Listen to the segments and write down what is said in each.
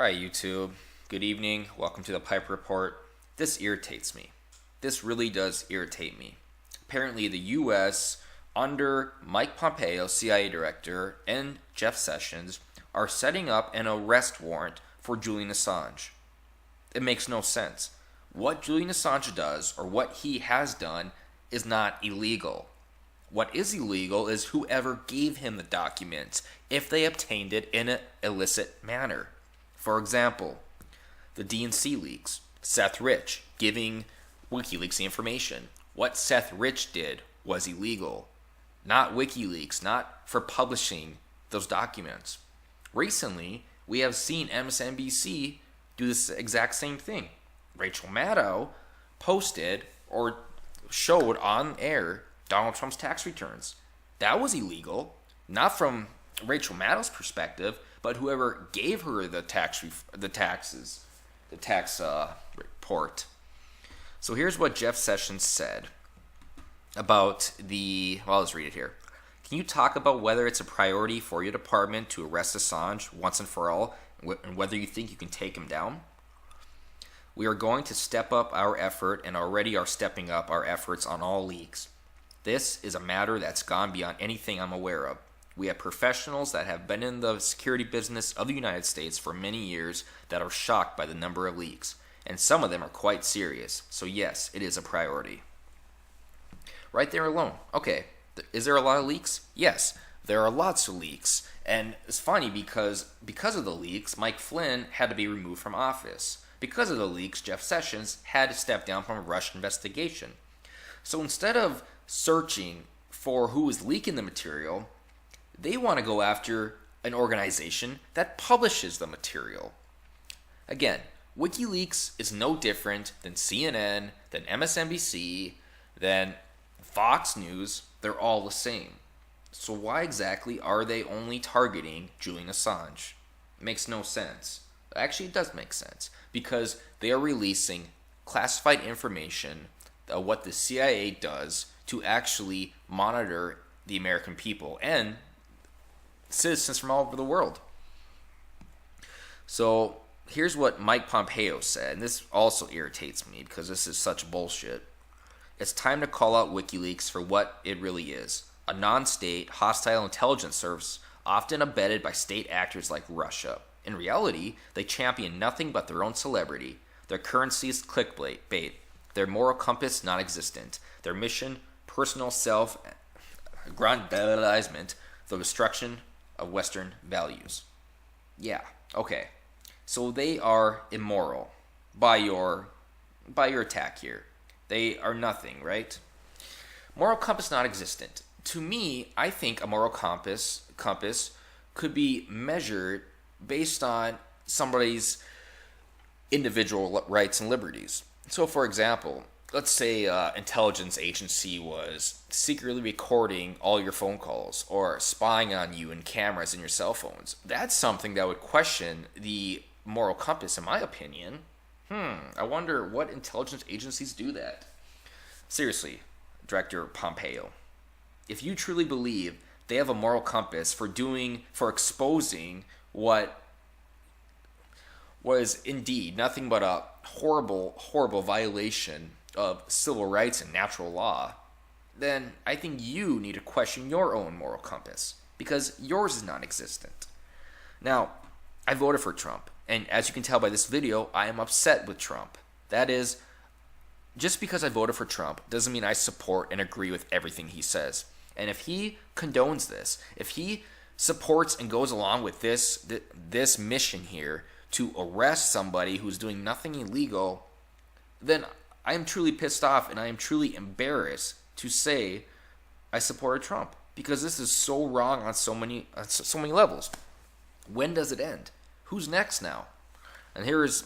Hi YouTube, good evening, welcome to the Pipe Report. This irritates me. This really does irritate me. Apparently the US, under Mike Pompeo, CIA Director, and Jeff Sessions, are setting up an arrest warrant for Julian Assange. It makes no sense. What Julian Assange does, or what he has done, is not illegal. What is illegal is whoever gave him the documents, if they obtained it in an illicit manner. For example, the DNC leaks, Seth Rich giving WikiLeaks the information. What Seth Rich did was illegal, not WikiLeaks, not for publishing those documents. Recently, we have seen MSNBC do this exact same thing. Rachel Maddow posted or showed on air Donald Trump's tax returns. That was illegal, not from Rachel Maddow's perspective, but whoever gave her the tax report. So here's what Jeff Sessions said about I'll just read it here. Can you talk about whether it's a priority for your department to arrest Assange once and for all, and whether you think you can take him down? We are going to step up our effort and already are stepping up our efforts on all leaks. This is a matter that's gone beyond anything I'm aware of. We have professionals that have been in the security business of the United States for many years that are shocked by the number of leaks, and some of them are quite serious. So yes, it is a priority. Right there alone. Okay, is there a lot of leaks? Yes, there are lots of leaks. And it's funny because of the leaks, Mike Flynn had to be removed from office. Because of the leaks, Jeff Sessions had to step down from a Russia investigation. So instead of searching for who is leaking the material, they want to go after an organization that publishes the material. Again, WikiLeaks is no different than CNN, than MSNBC, than Fox News. They're all the same. So why exactly are they only targeting Julian Assange? It makes no sense. Actually, it does make sense, because they are releasing classified information of what the CIA does to actually monitor the American people and citizens from all over the world. So here's what Mike Pompeo said, and this also irritates me because this is such bullshit. It's time to call out WikiLeaks for what it really is: a non-state, hostile intelligence service often abetted by state actors like Russia. In reality, they champion nothing but their own celebrity. Their currency is clickbait, their moral compass non-existent, their mission, personal self-aggrandizement, the destruction of Western values. Yeah, okay. So they are immoral by your attack here. They are nothing, right? Moral compass not existent. To me, I think a moral compass could be measured based on somebody's individual rights and liberties. So for example, let's say an intelligence agency was secretly recording all your phone calls or spying on you in cameras in your cell phones. That's something that would question the moral compass, in my opinion. I wonder what intelligence agencies do that. Seriously, Director Pompeo, if you truly believe they have a moral compass for exposing what was indeed nothing but a horrible, horrible violation of civil rights and natural law, then I think you need to question your own moral compass, because yours is non-existent. Now, I voted for Trump, and as you can tell by this video, I am upset with Trump. That is, just because I voted for Trump doesn't mean I support and agree with everything he says. And if he condones this, if he supports and goes along with this mission here to arrest somebody who's doing nothing illegal, then I am truly pissed off and I am truly embarrassed to say I supported Trump, because this is so wrong on so many levels. When does it end? Who's next now? And here's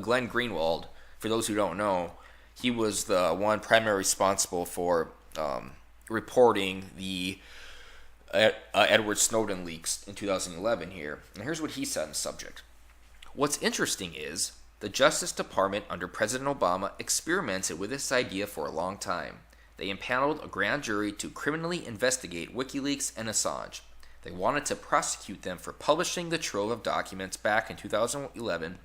Glenn Greenwald. For those who don't know, he was the one primary responsible for reporting the Edward Snowden leaks in 2011 here. And here's what he said on the subject. What's interesting is the Justice Department under President Obama experimented with this idea for a long time. They impaneled a grand jury to criminally investigate WikiLeaks and Assange. They wanted to prosecute them for publishing the trove of documents back in 2011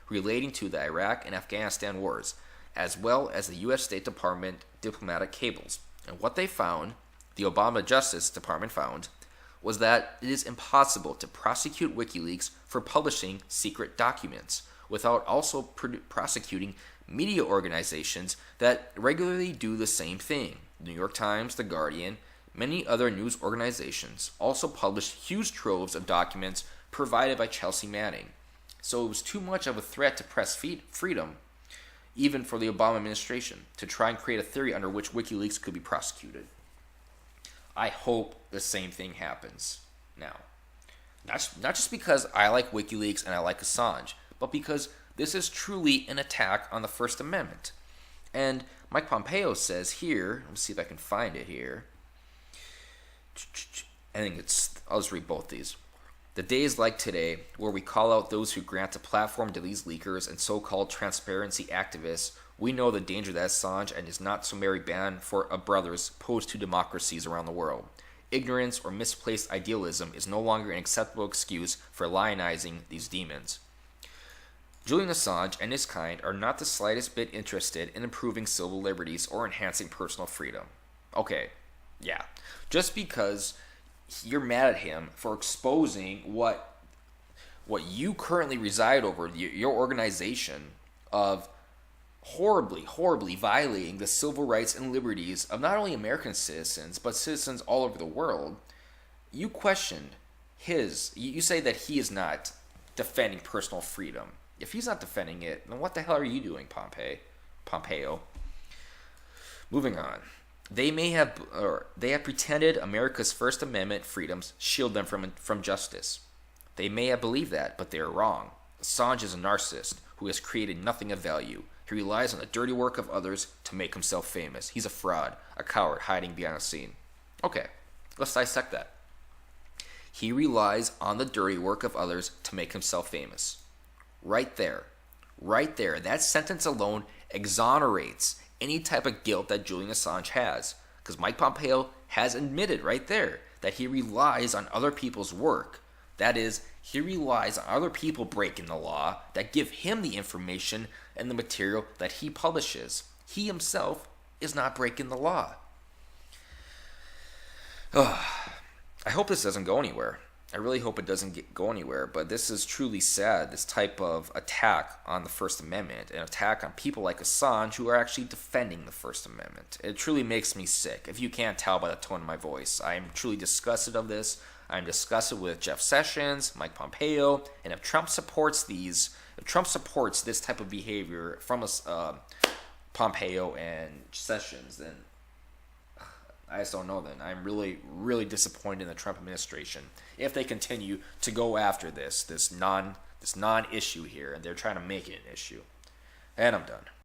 relating to the Iraq and Afghanistan wars, as well as the U.S. State Department diplomatic cables. And what they found, the Obama Justice Department found, was that it is impossible to prosecute WikiLeaks for publishing secret documents without also prosecuting media organizations that regularly do the same thing. The New York Times, The Guardian, many other news organizations also published huge troves of documents provided by Chelsea Manning. So it was too much of a threat to press freedom, even for the Obama administration, to try and create a theory under which WikiLeaks could be prosecuted. I hope the same thing happens now. Not just because I like WikiLeaks and I like Assange, but because this is truly an attack on the First Amendment. And Mike Pompeo says here, let me see if I can find it here. I'll just read both these. The days like today, where we call out those who grant a platform to these leakers and so-called transparency activists, we know the danger that Assange and his not-so-merry band of brothers pose to democracies around the world. Ignorance or misplaced idealism is no longer an acceptable excuse for lionizing these demons. Julian Assange and his kind are not the slightest bit interested in improving civil liberties or enhancing personal freedom. Okay, yeah. Just because you're mad at him for exposing what you currently reside over, your organization, of horribly violating the civil rights and liberties of not only American citizens, but citizens all over the world, you questioned you say that he is not defending personal freedom. If he's not defending it, then what the hell are you doing, Pompeo? Moving on. They have pretended America's First Amendment freedoms shield them from justice. They may have believed that, but they are wrong. Assange is a narcissist who has created nothing of value. He relies on the dirty work of others to make himself famous. He's a fraud, a coward hiding behind a scene. Okay, let's dissect that. He relies on the dirty work of others to make himself famous. Right there, that sentence alone exonerates any type of guilt that Julian Assange has. Because Mike Pompeo has admitted right there that he relies on other people's work. That is, he relies on other people breaking the law that give him the information and the material that he publishes. He himself is not breaking the law. I hope this doesn't go anywhere. I really hope it doesn't go anywhere, but this is truly sad, this type of attack on the First Amendment, an attack on people like Assange who are actually defending the First Amendment. It truly makes me sick, if you can't tell by the tone of my voice. I am truly disgusted of this. I'm disgusted with Jeff Sessions, Mike Pompeo, and if Trump supports this type of behavior from Pompeo and Sessions, then I just don't know then. I'm really disappointed in the Trump administration if they continue to go after this non-issue here, and they're trying to make it an issue. And I'm done.